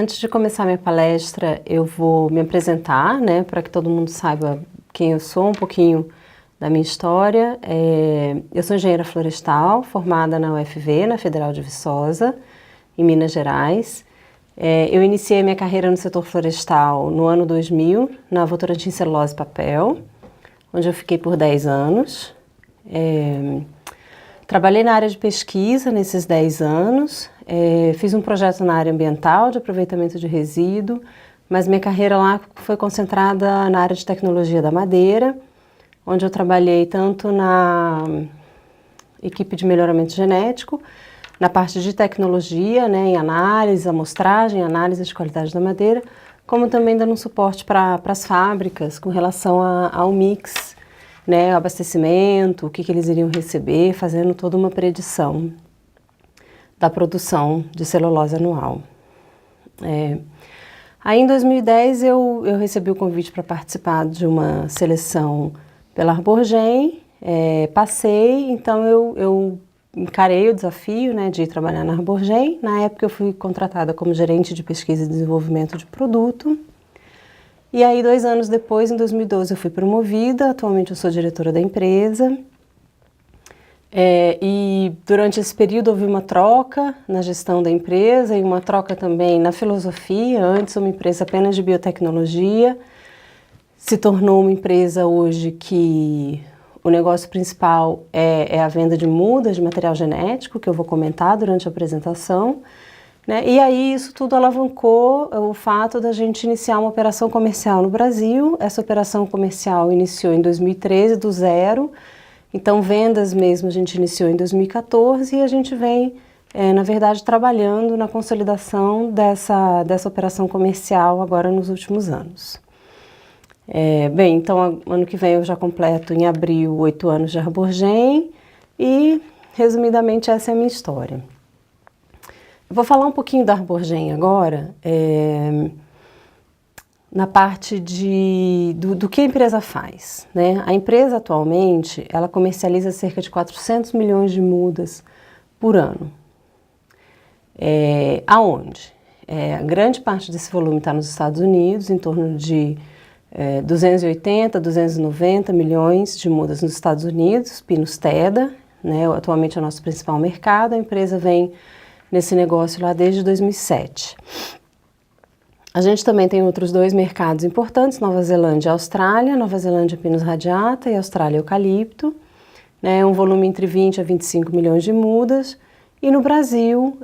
Antes de começar minha palestra, eu vou me apresentar, né, para que todo mundo saiba quem eu sou, um pouquinho da minha história. Eu sou engenheira florestal, formada na UFV, na Federal de Viçosa, em Minas Gerais. Eu iniciei minha carreira no setor florestal no ano 2000, na Votorantim Celulose e Papel, onde eu fiquei por 10 anos. Trabalhei na área de pesquisa nesses 10 anos, fiz um projeto na área ambiental de aproveitamento de resíduo, mas minha carreira lá foi concentrada na área de tecnologia da madeira, onde eu trabalhei tanto na equipe de melhoramento genético, na parte de tecnologia, né, em análise, amostragem, análise de qualidade da madeira, como também dando um suporte para as fábricas com relação ao mix, né, abastecimento, o que eles iriam receber, fazendo toda uma predição da produção de celulose anual. Aí em 2010 eu recebi o convite para participar de uma seleção pela Arborgen, passei, então eu encarei o desafio, né, de ir trabalhar na Arborgen. Na época eu fui contratada como gerente de pesquisa e desenvolvimento de produto. E aí 2 anos depois, em 2012, eu fui promovida, atualmente eu sou diretora da empresa. E durante esse período houve uma troca na gestão da empresa e uma troca também na filosofia. Antes uma empresa apenas de biotecnologia, se tornou uma empresa hoje que o negócio principal é a venda de mudas de material genético, que eu vou comentar durante a apresentação. Né? E aí isso tudo alavancou o fato da gente iniciar uma operação comercial no Brasil. Essa operação comercial iniciou em 2013, do zero. Então vendas mesmo a gente iniciou em 2014 e a gente vem, na verdade, trabalhando na consolidação dessa operação comercial agora nos últimos anos. Bem, então ano que vem eu já completo em abril 8 anos de Arborgen e, resumidamente, essa é a minha história. Vou falar um pouquinho da Arborgen agora, na parte do que a empresa faz, né? A empresa atualmente, ela comercializa cerca de 400 milhões de mudas por ano. Aonde? A grande parte desse volume está nos Estados Unidos, em torno de 280, 290 milhões de mudas nos Estados Unidos, pinos Teda, né? Atualmente é o nosso principal mercado. A empresa vem nesse negócio lá desde 2007. A gente também tem outros 2 mercados importantes, Nova Zelândia e Austrália. Nova Zelândia pinos radiata e Austrália eucalipto, né? Um volume entre 20 a 25 milhões de mudas. E no Brasil,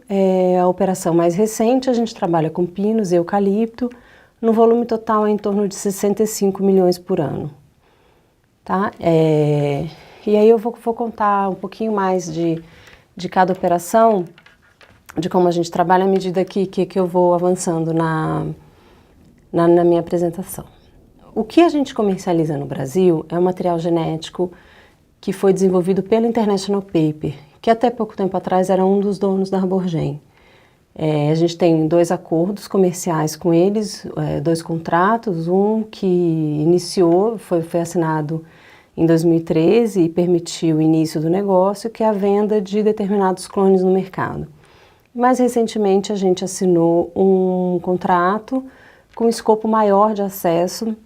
a operação mais recente, a gente trabalha com pinos e eucalipto, no volume total é em torno de 65 milhões por ano. Tá? E aí eu vou contar um pouquinho mais de cada operação, de como a gente trabalha à medida que eu vou avançando na minha apresentação. O que a gente comercializa no Brasil é um material genético que foi desenvolvido pelo International Paper, que até pouco tempo atrás era um dos donos da Arborgen. A gente tem 2 acordos comerciais com eles, 2 contratos, um que iniciou, foi assinado em 2013 e permitiu o início do negócio, que é a venda de determinados clones no mercado. Mais recentemente a gente assinou um contrato com escopo maior de acesso,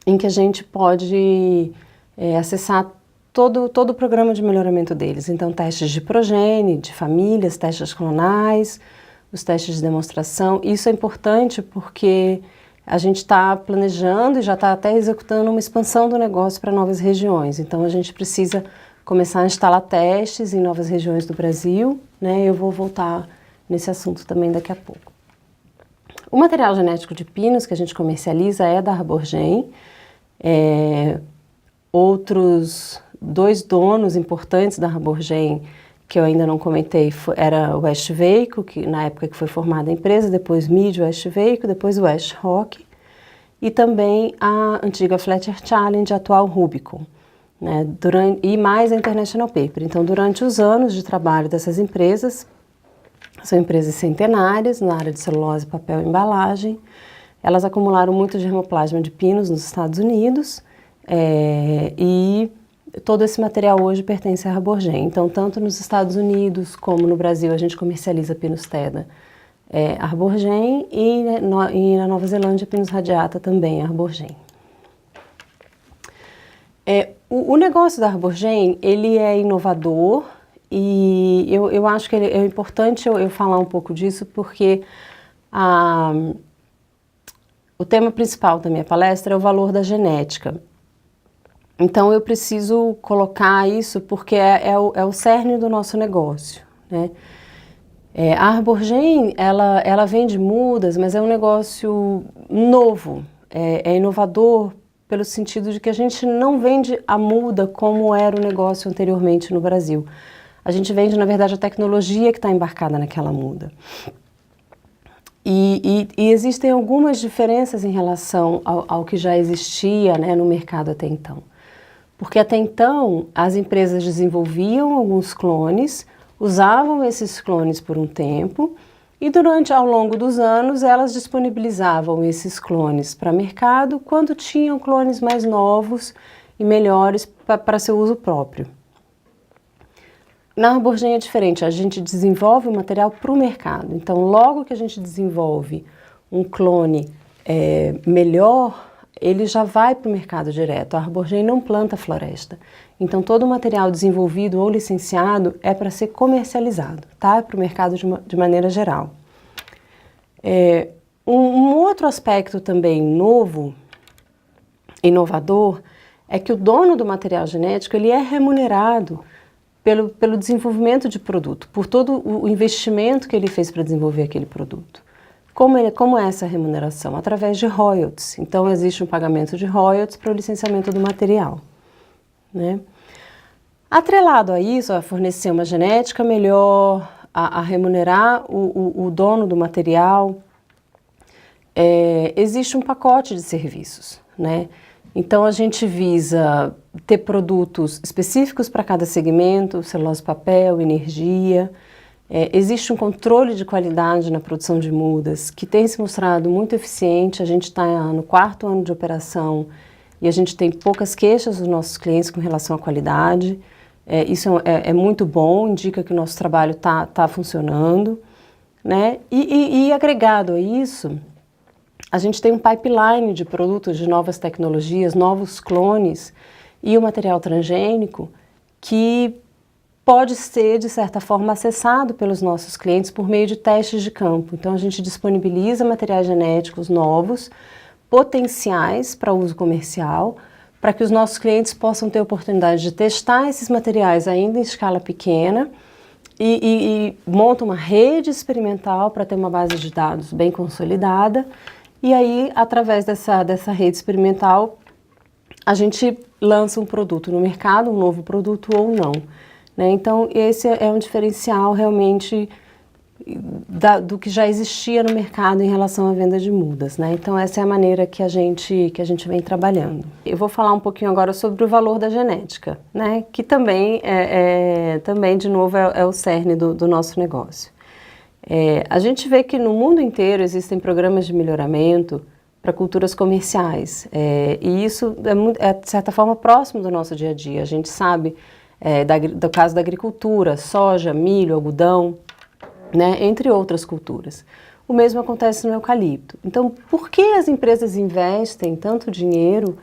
em que a gente pode acessar todo o programa de melhoramento deles. Então testes de progênie, de famílias, testes clonais, os testes de demonstração. Isso é importante porque a gente está planejando e já está até executando uma expansão do negócio para novas regiões. Então a gente precisa começar a instalar testes em novas regiões do Brasil, né? Eu vou voltar nesse assunto também daqui a pouco. O material genético de pinos que a gente comercializa é da Arborgen. Outros 2 donos importantes da Arborgen, que eu ainda não comentei, era o Westvaco, que na época que foi formada a empresa, depois Mid Westvaco, depois o West Rock, e também a antiga Fletcher Challenge, a atual Rubicon, né? E mais a International Paper. Então, durante os anos de trabalho dessas empresas, são empresas centenárias na área de celulose, papel e embalagem, elas acumularam muito germoplasma de pinos nos Estados Unidos, e todo esse material hoje pertence à Arborgen. Então, tanto nos Estados Unidos como no Brasil, a gente comercializa pinos Teda Arborgem, e na Nova Zelândia, Pinus radiata também, Arborgem. O negócio da Arborgem, ele é inovador, e eu acho que é importante eu falar um pouco disso, porque o tema principal da minha palestra é o valor da genética. Então eu preciso colocar isso porque é o cerne do nosso negócio, né? A Arborgem, ela vende mudas, mas é um negócio novo, é inovador pelo sentido de que a gente não vende a muda como era o negócio anteriormente no Brasil. A gente vende, na verdade, a tecnologia que está embarcada naquela muda. E existem algumas diferenças em relação ao que já existia, né, no mercado até então. Porque até então as empresas desenvolviam alguns clones, usavam esses clones por um tempo e ao longo dos anos elas disponibilizavam esses clones para mercado quando tinham clones mais novos e melhores para seu uso próprio. Na Arborgem é diferente, a gente desenvolve o material para o mercado. Então, logo que a gente desenvolve um clone melhor, ele já vai para o mercado direto. A Arborgem não planta floresta. Então, todo o material desenvolvido ou licenciado é para ser comercializado, tá? Para o mercado de maneira geral. Um outro aspecto também novo, inovador, é que o dono do material genético ele é remunerado pelo desenvolvimento de produto, por todo o investimento que ele fez para desenvolver aquele produto. Como é essa remuneração? Através de royalties. Então, existe um pagamento de royalties para o licenciamento do material, né? Atrelado a isso, a fornecer uma genética melhor, a remunerar o dono do material, existe um pacote de serviços, né? Então, a gente visa ter produtos específicos para cada segmento, celulose, papel, energia. Existe um controle de qualidade na produção de mudas que tem se mostrado muito eficiente. A gente está no 4º ano de operação e a gente tem poucas queixas dos nossos clientes com relação à qualidade. Isso é muito bom, indica que o nosso trabalho tá funcionando, né? E agregado a isso, a gente tem um pipeline de produtos de novas tecnologias, novos clones e o material transgênico que pode ser, de certa forma, acessado pelos nossos clientes por meio de testes de campo. Então, a gente disponibiliza materiais genéticos novos, potenciais para uso comercial, para que os nossos clientes possam ter a oportunidade de testar esses materiais ainda em escala pequena e monta uma rede experimental para ter uma base de dados bem consolidada. E aí, através dessa rede experimental, a gente lança um produto no mercado, um novo produto ou não, né? Então, esse é um diferencial realmente do que já existia no mercado em relação à venda de mudas, né? Então, essa é a maneira que a gente vem trabalhando. Eu vou falar um pouquinho agora sobre o valor da genética, né? Que também, também de novo, é o cerne do nosso negócio. A gente vê que no mundo inteiro existem programas de melhoramento para culturas comerciais, e isso é, de certa forma, próximo do nosso dia a dia. A gente sabe do caso da agricultura, soja, milho, algodão, né, entre outras culturas. O mesmo acontece no eucalipto. Então, por que as empresas investem tanto dinheiro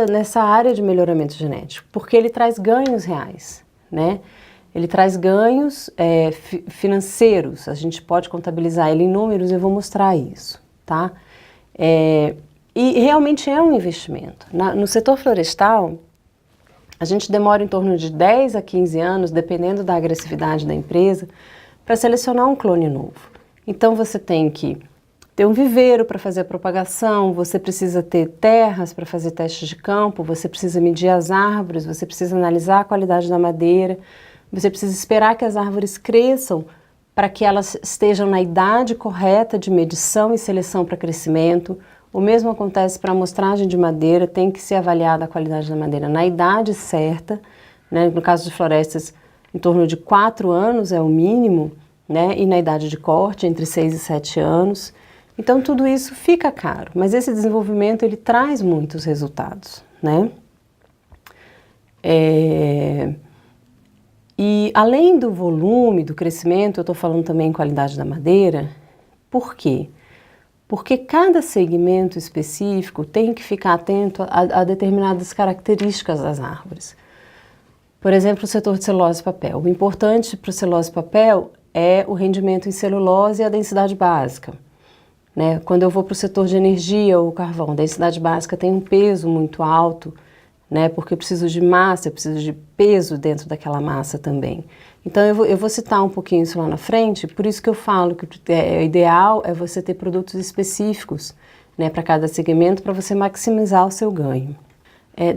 nessa área de melhoramento genético? Porque ele traz ganhos reais, né? Ele traz ganhos financeiros, a gente pode contabilizar ele em números, eu vou mostrar isso, tá? E realmente é um investimento. No setor florestal, a gente demora em torno de 10 a 15 anos, dependendo da agressividade da empresa, para selecionar um clone novo. Então você tem que ter um viveiro para fazer a propagação, você precisa ter terras para fazer testes de campo, você precisa medir as árvores, você precisa analisar a qualidade da madeira, você precisa esperar que as árvores cresçam para que elas estejam na idade correta de medição e seleção para crescimento. O mesmo acontece para a amostragem de madeira, tem que ser avaliada a qualidade da madeira na idade certa, né? No caso de florestas, em torno de 4 anos é o mínimo, né? E na idade de corte, entre 6 e 7 anos. Então, tudo isso fica caro, mas esse desenvolvimento, ele traz muitos resultados, né? E além do volume, do crescimento, eu estou falando também em qualidade da madeira, Por quê? Porque cada segmento específico tem que ficar atento a determinadas características das árvores. Por exemplo, o setor de celulose e papel. O importante para o celulose e papel é o rendimento em celulose e a densidade básica. Né? Quando eu vou para o setor de energia ou carvão, a densidade básica tem um peso muito alto, né? Porque eu preciso de massa, eu preciso de peso dentro daquela massa também. Então eu vou citar um pouquinho isso lá na frente, por isso que eu falo que o ideal é você ter produtos específicos, né, para cada segmento, para você maximizar o seu ganho.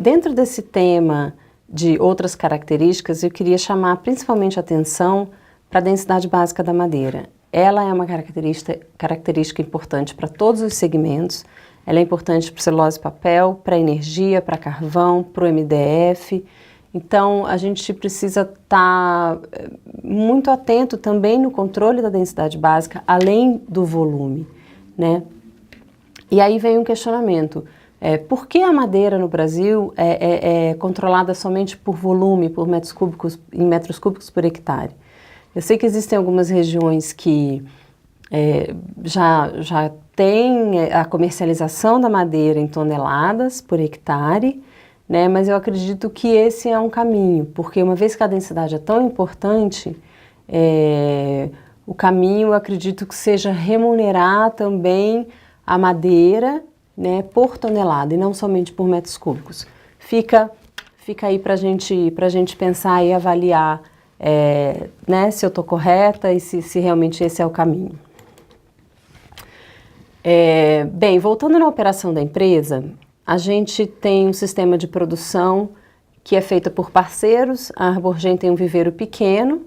Dentro desse tema de outras características, eu queria chamar principalmente a atenção para a densidade básica da madeira. Ela é uma característica importante para todos os segmentos. Ela é importante para o celulose e papel, para a energia, para carvão, para o MDF. Então, a gente precisa estar muito atento também no controle da densidade básica, além do volume, né? E aí vem um questionamento. Por que a madeira no Brasil é controlada somente por volume, por metros cúbicos por hectare? Eu sei que existem algumas regiões que já tem a comercialização da madeira em toneladas por hectare, né? Mas eu acredito que esse é um caminho, porque uma vez que a densidade é tão importante, o caminho eu acredito que seja remunerar também a madeira, né, por tonelada e não somente por metros cúbicos. Fica aí para gente pensar e avaliar, né, se eu estou correta e se realmente esse é o caminho. Bem, voltando na operação da empresa, a gente tem um sistema de produção que é feita por parceiros. A Arborgen tem um viveiro pequeno,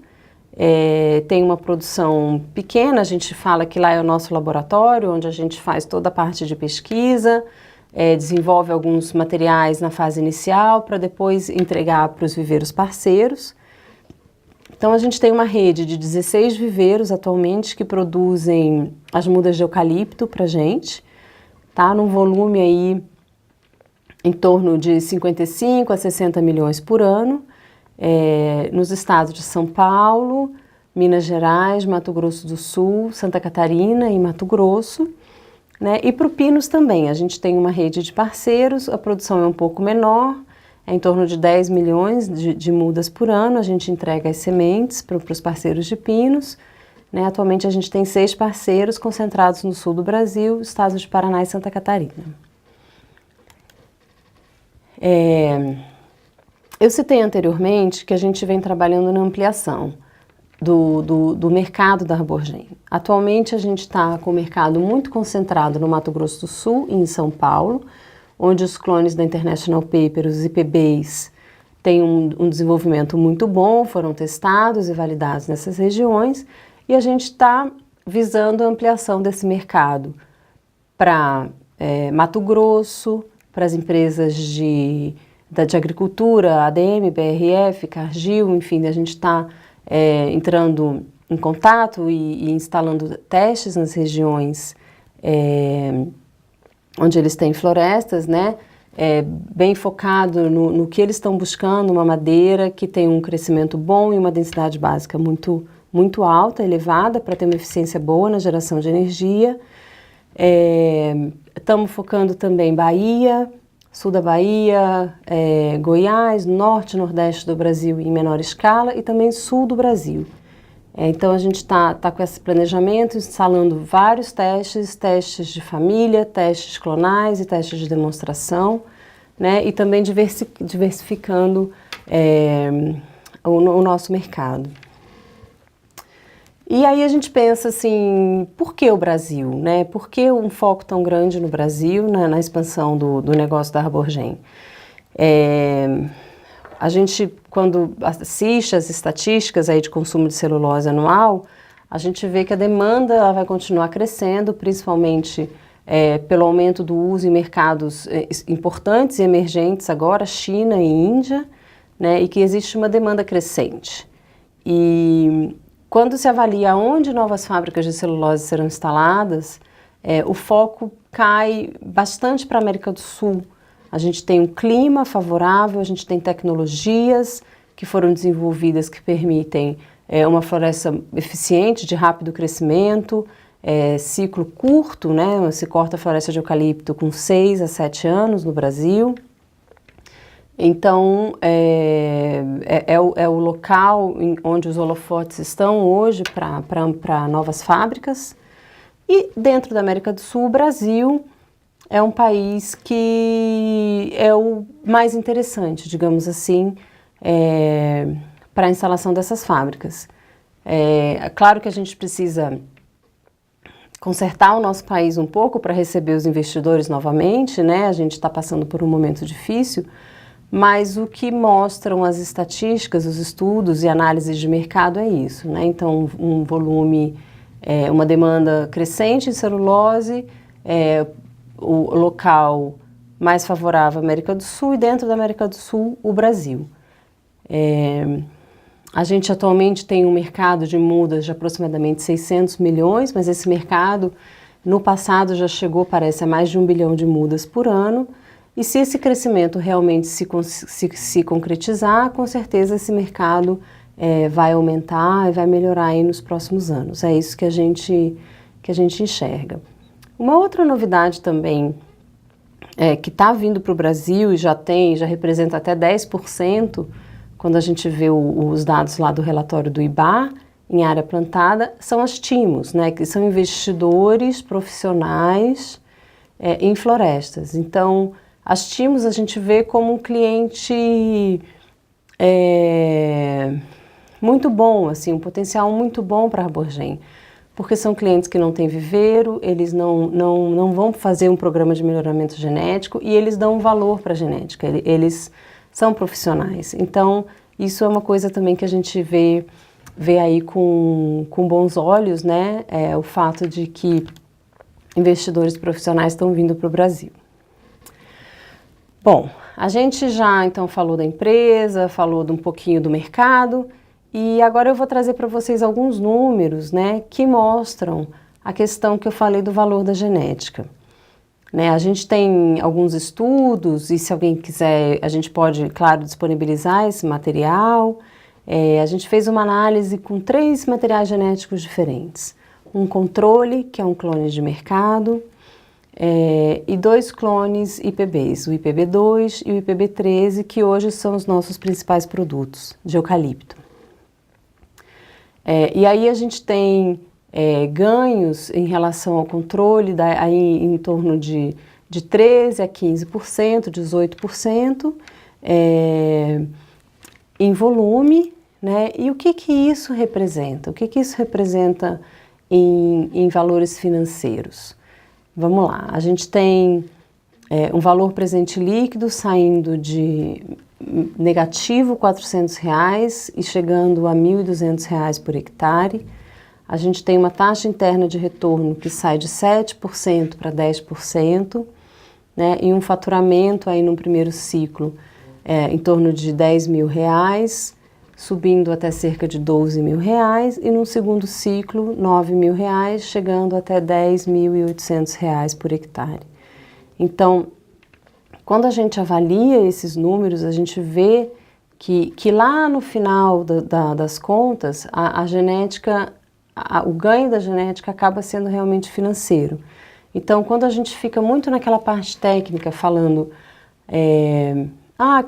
tem uma produção pequena, a gente fala que lá é o nosso laboratório, onde a gente faz toda a parte de pesquisa, desenvolve alguns materiais na fase inicial para depois entregar para os viveiros parceiros. Então a gente tem uma rede de 16 viveiros atualmente que produzem as mudas de eucalipto para a gente, tá? Num volume aí em torno de 55 a 60 milhões por ano, nos estados de São Paulo, Minas Gerais, Mato Grosso do Sul, Santa Catarina e Mato Grosso, né? E para o Pinos também, a gente tem uma rede de parceiros, a produção é um pouco menor, é em torno de 10 milhões de mudas por ano, a gente entrega as sementes para os parceiros de Pinos, né? Atualmente a gente tem 6 parceiros concentrados no sul do Brasil, estados de Paraná e Santa Catarina. Eu citei anteriormente que a gente vem trabalhando na ampliação do mercado da Arborgen. Atualmente a gente está com o mercado muito concentrado no Mato Grosso do Sul e em São Paulo, onde os clones da International Paper, os IPBs, têm um desenvolvimento muito bom, foram testados e validados nessas regiões, e a gente está visando a ampliação desse mercado para Mato Grosso, para as empresas de agricultura, ADM, BRF, Cargill, enfim, a gente está entrando em contato e instalando testes nas regiões onde eles têm florestas, né? Bem focado no que eles estão buscando, uma madeira que tem um crescimento bom e uma densidade básica muito alta, elevada, para ter uma eficiência boa na geração de energia. Estamos focando também Bahia, sul da Bahia, Goiás, norte e nordeste do Brasil em menor escala e também sul do Brasil. Então a gente está com esse planejamento, instalando vários testes de família, testes clonais e testes de demonstração, né? E também diversificando o nosso mercado. E aí a gente pensa assim, por que o Brasil, né? Por que um foco tão grande no Brasil, na expansão do negócio da Arborgen? A gente, quando assiste as estatísticas aí de consumo de celulose anual, a gente vê que a demanda ela vai continuar crescendo, principalmente pelo aumento do uso em mercados importantes e emergentes agora, China e Índia, né? E que existe uma demanda crescente. E quando se avalia onde novas fábricas de celulose serão instaladas, o foco cai bastante para a América do Sul. A gente tem um clima favorável, a gente tem tecnologias que foram desenvolvidas que permitem uma floresta eficiente, de rápido crescimento, ciclo curto, né? Se corta a floresta de eucalipto com 6 a 7 anos no Brasil. Então, é o local onde os holofotes estão hoje para novas fábricas. E dentro da América do Sul, o Brasil é um país que é o mais interessante, digamos assim, para a instalação dessas fábricas. É claro que a gente precisa consertar o nosso país um pouco para receber os investidores novamente, né? A gente está passando por um momento difícil, mas o que mostram as estatísticas, os estudos e análises de mercado é isso, né? Então, um volume, uma demanda crescente em celulose, o local mais favorável à América do Sul e dentro da América do Sul, o Brasil. A gente atualmente tem um mercado de mudas de aproximadamente 600 milhões, mas esse mercado no passado já chegou, parece, a mais de 1 bilhão de mudas por ano. E se esse crescimento realmente se concretizar, com certeza esse mercado vai aumentar e vai melhorar aí nos próximos anos. É isso que a gente enxerga. Uma outra novidade também que está vindo para o Brasil e já representa até 10%, quando a gente vê os dados lá do relatório do IBÁ, em área plantada, são as TIMOs, né, que são investidores profissionais em florestas. Então, as TIMOs a gente vê como um cliente muito bom, assim, um potencial muito bom para a Arborgem, porque são clientes que não têm viveiro, eles não vão fazer um programa de melhoramento genético e eles dão valor para a genética, eles são profissionais. Então, isso é uma coisa também que a gente vê aí com bons olhos, né? O fato de que investidores profissionais estão vindo para o Brasil. Bom, a gente já então falou da empresa, falou de um pouquinho do mercado e agora eu vou trazer para vocês alguns números, né, que mostram a questão que eu falei do valor da genética. Né, a gente tem alguns estudos e se alguém quiser, a gente pode, claro, disponibilizar esse material. A gente fez uma análise com 3 materiais genéticos diferentes. Um controle, que é um clone de mercado, e 2 clones IPBs, o IPB2 e o IPB13, que hoje são os nossos principais produtos de eucalipto. E aí a gente tem ganhos em relação ao controle, aí em torno de 13% a 15%, 18%, em volume, né? E o que isso representa? O que isso representa em valores financeiros? Vamos lá, a gente tem um valor presente líquido saindo de negativo R$400 e chegando a R$1.200 por hectare. A gente tem uma taxa interna de retorno que sai de 7% para 10%, né, e um faturamento aí no primeiro ciclo em torno de R$10.000, subindo até cerca de R$12.000, e no segundo ciclo R$9.000, chegando até R$10.800 por hectare. Então, quando a gente avalia esses números, a gente vê que lá no final das contas, a genética, o ganho da genética acaba sendo realmente financeiro. Então, quando a gente fica muito naquela parte técnica, falando,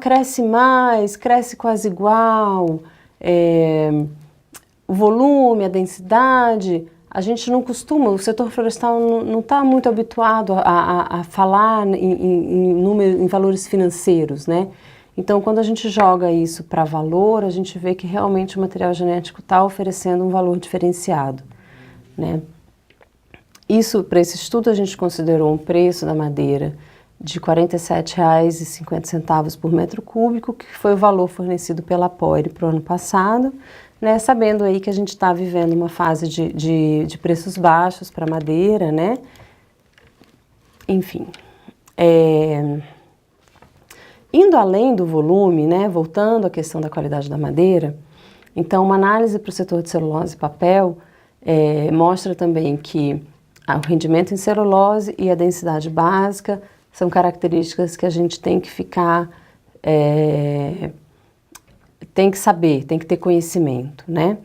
cresce mais, cresce quase igual, o volume, a densidade, a gente não costuma, o setor florestal não está muito habituado a falar em valores financeiros, né? Então, quando a gente joga isso para valor, a gente vê que realmente o material genético está oferecendo um valor diferenciado, né? Isso, para esse estudo, a gente considerou um preço da madeira de R$ 47,50 por metro cúbico, que foi o valor fornecido pela Apoire para o ano passado, né, sabendo aí que a gente está vivendo uma fase de preços baixos para madeira, né? Enfim, indo além do volume, né, voltando à questão da qualidade da madeira, então uma análise para o setor de celulose e papel mostra também que o rendimento em celulose e a densidade básica são características que a gente tem que ficar, tem que saber, tem que ter conhecimento, né?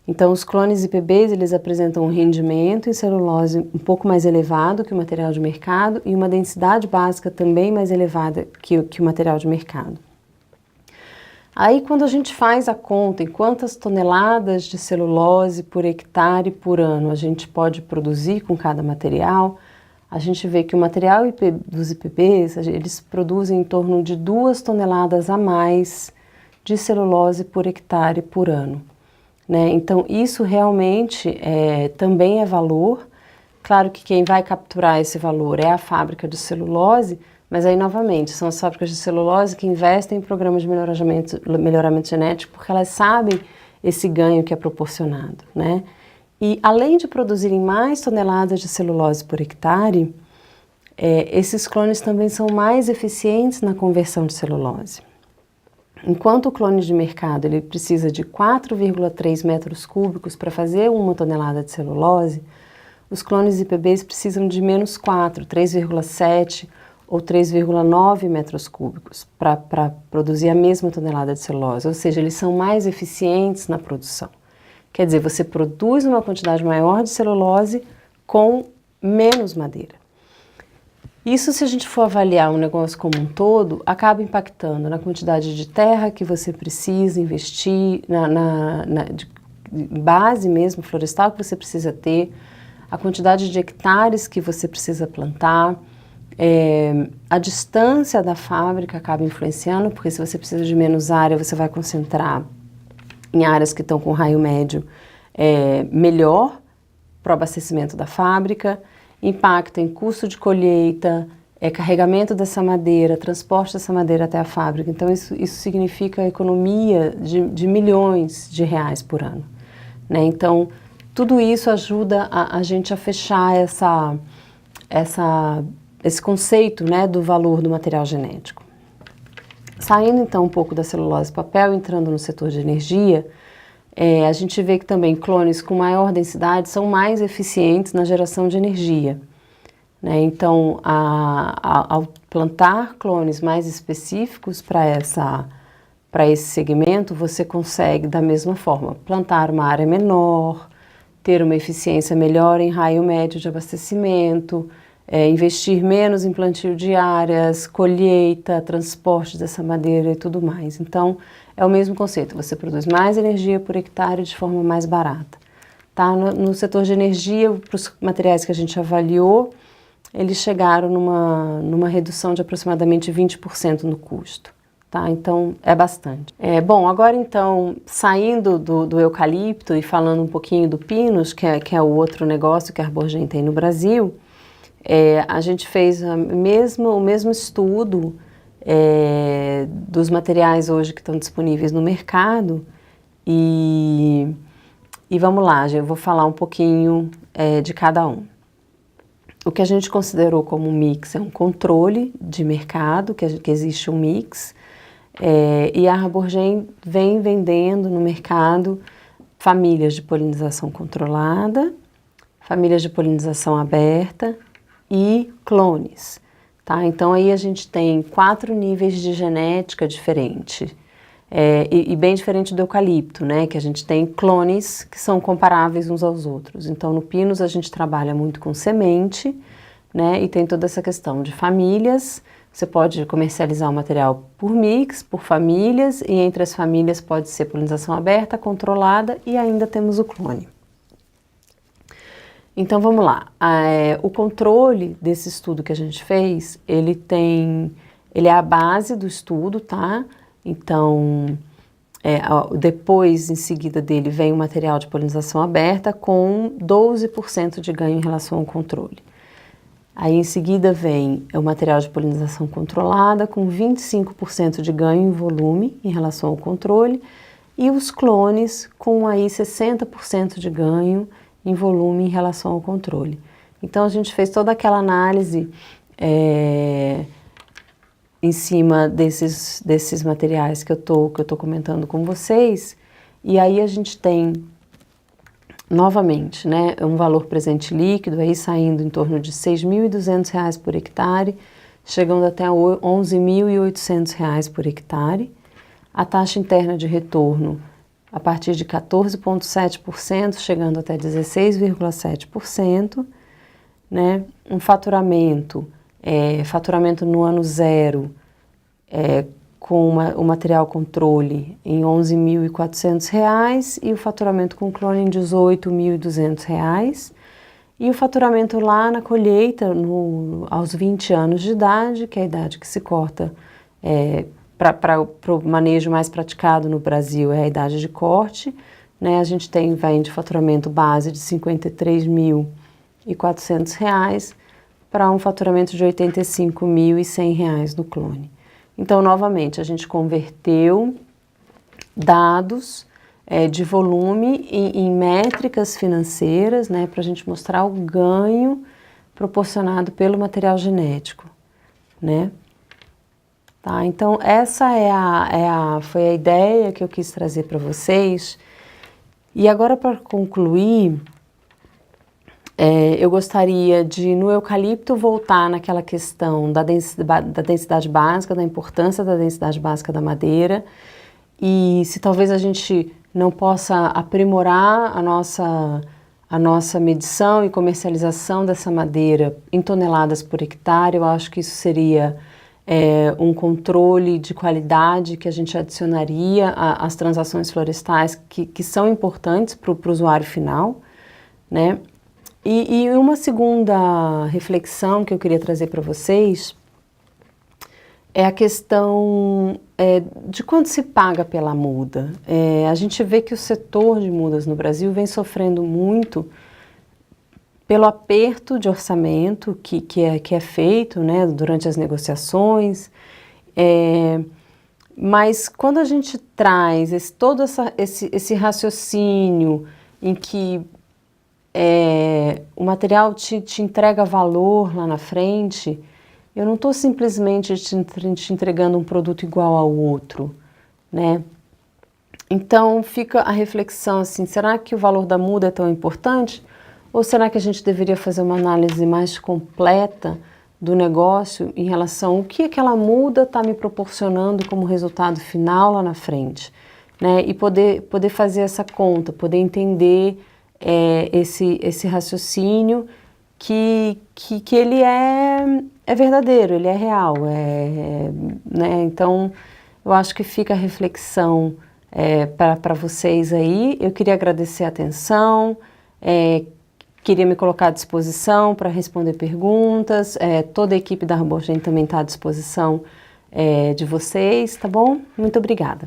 Então, os clones IPBs, eles apresentam um rendimento em celulose um pouco mais elevado que o material de mercado e uma densidade básica também mais elevada que o material de mercado. Aí, quando a gente faz a conta em quantas toneladas de celulose por hectare por ano a gente pode produzir com cada material, a gente vê que o material dos IPBs, eles produzem em torno de 2 toneladas a mais de celulose por hectare por ano. Né? Então, isso realmente também é valor. Claro que quem vai capturar esse valor é a fábrica de celulose, mas aí, novamente, são as fábricas de celulose que investem em programas de melhoramento genético porque elas sabem esse ganho que é proporcionado. Né? E, além de produzirem mais toneladas de celulose por hectare, esses clones também são mais eficientes na conversão de celulose. Enquanto o clone de mercado ele precisa de 4,3 metros cúbicos para fazer 1 tonelada de celulose, os clones IPBs precisam de menos 4, 3,7 ou 3,9 metros cúbicos para produzir a mesma tonelada de celulose, ou seja, eles são mais eficientes na produção. Quer dizer, você produz uma quantidade maior de celulose com menos madeira. Isso, se a gente for avaliar um negócio como um todo, acaba impactando na quantidade de terra que você precisa investir, na base mesmo florestal que você precisa ter, a quantidade de hectares que você precisa plantar, a distância da fábrica acaba influenciando, porque se você precisa de menos área, você vai concentrar em áreas que estão com raio médio melhor para o abastecimento da fábrica. Impacta em custo de colheita, carregamento dessa madeira, transporte dessa madeira até a fábrica. Então, isso significa economia de milhões de reais por ano. Né? Então, tudo isso ajuda a gente a fechar esse conceito, né, do valor do material genético. Saindo, então, um pouco da celulose e papel, entrando no setor de energia, a gente vê que também clones com maior densidade são mais eficientes na geração de energia. Né? Então, ao plantar clones mais específicos para esse segmento, você consegue, da mesma forma, plantar uma área menor, ter uma eficiência melhor em raio médio de abastecimento, investir menos em plantio de áreas, colheita, transporte dessa madeira e tudo mais. Então, é o mesmo conceito, você produz mais energia por hectare de forma mais barata. Tá? No setor de energia, para os materiais que a gente avaliou, eles chegaram numa redução de aproximadamente 20% no custo. Tá? Então, é bastante. Bom, agora então, saindo do eucalipto e falando um pouquinho do pinus, que é o outro negócio que a Arborgen tem no Brasil, a gente fez o mesmo estudo dos materiais hoje que estão disponíveis no mercado e vamos lá, eu vou falar um pouquinho de cada um. O que a gente considerou como mix é um controle de mercado, que existe um mix, e a Arborgen vem vendendo no mercado famílias de polinização controlada, famílias de polinização aberta e clones. Tá? Então, aí a gente tem 4 níveis de genética diferentes, e bem diferente do eucalipto, né? Que a gente tem clones que são comparáveis uns aos outros. Então, no pinus a gente trabalha muito com semente, né? E tem toda essa questão de famílias. Você pode comercializar o material por mix, por famílias, e entre as famílias pode ser polinização aberta, controlada, e ainda temos o clone. Então, vamos lá. O controle desse estudo que a gente fez, ele é a base do estudo, tá? Então, depois, em seguida dele, vem o material de polinização aberta com 12% de ganho em relação ao controle. Aí, em seguida, vem o material de polinização controlada com 25% de ganho em volume em relação ao controle e os clones com aí 60% de ganho em volume em relação ao controle. Então, a gente fez toda aquela análise em cima desses materiais que eu tô comentando com vocês, e aí a gente tem, novamente, né, um valor presente líquido aí saindo em torno de R$ 6.200 por hectare, chegando até R$ 11.800 por hectare. A taxa interna de retorno a partir de 14,7%, chegando até 16,7%, né? Um faturamento no ano zero, com o material controle em R$ 11.400 e o faturamento com clone em R$ 18.200. E o faturamento lá na colheita, aos 20 anos de idade, que é a idade que se corta para o manejo mais praticado no Brasil, é a idade de corte, né? A gente vem de faturamento base de R$ 53.400 para um faturamento de R$ 85.100 no clone. Então, novamente, a gente converteu dados de volume em métricas financeiras, né, para a gente mostrar o ganho proporcionado pelo material genético, né? Tá, então essa foi a ideia que eu quis trazer para vocês. E agora, para concluir, eu gostaria de, no eucalipto, voltar naquela questão da densidade básica, da importância da densidade básica da madeira, e se talvez a gente não possa aprimorar a nossa medição e comercialização dessa madeira em toneladas por hectare, eu acho que isso seria um controle de qualidade que a gente adicionaria às transações florestais que são importantes para o usuário final, né? E uma segunda reflexão que eu queria trazer para vocês é a questão de quanto se paga pela muda. A gente vê que o setor de mudas no Brasil vem sofrendo muito pelo aperto de orçamento que é feito, né, durante as negociações, mas quando a gente traz todo esse raciocínio em que o material te entrega valor lá na frente, eu não estou simplesmente te entregando um produto igual ao outro, né? Então fica a reflexão assim, será que o valor da muda é tão importante? Ou será que a gente deveria fazer uma análise mais completa do negócio em relação ao que aquela muda está me proporcionando como resultado final lá na frente, né? E poder fazer essa conta, poder entender esse raciocínio que ele é verdadeiro, ele é real, né? Então, eu acho que fica a reflexão para vocês aí. Eu queria agradecer a atenção, queria me colocar à disposição para responder perguntas, toda a equipe da Arborgen também está à disposição de vocês, tá bom? Muito obrigada.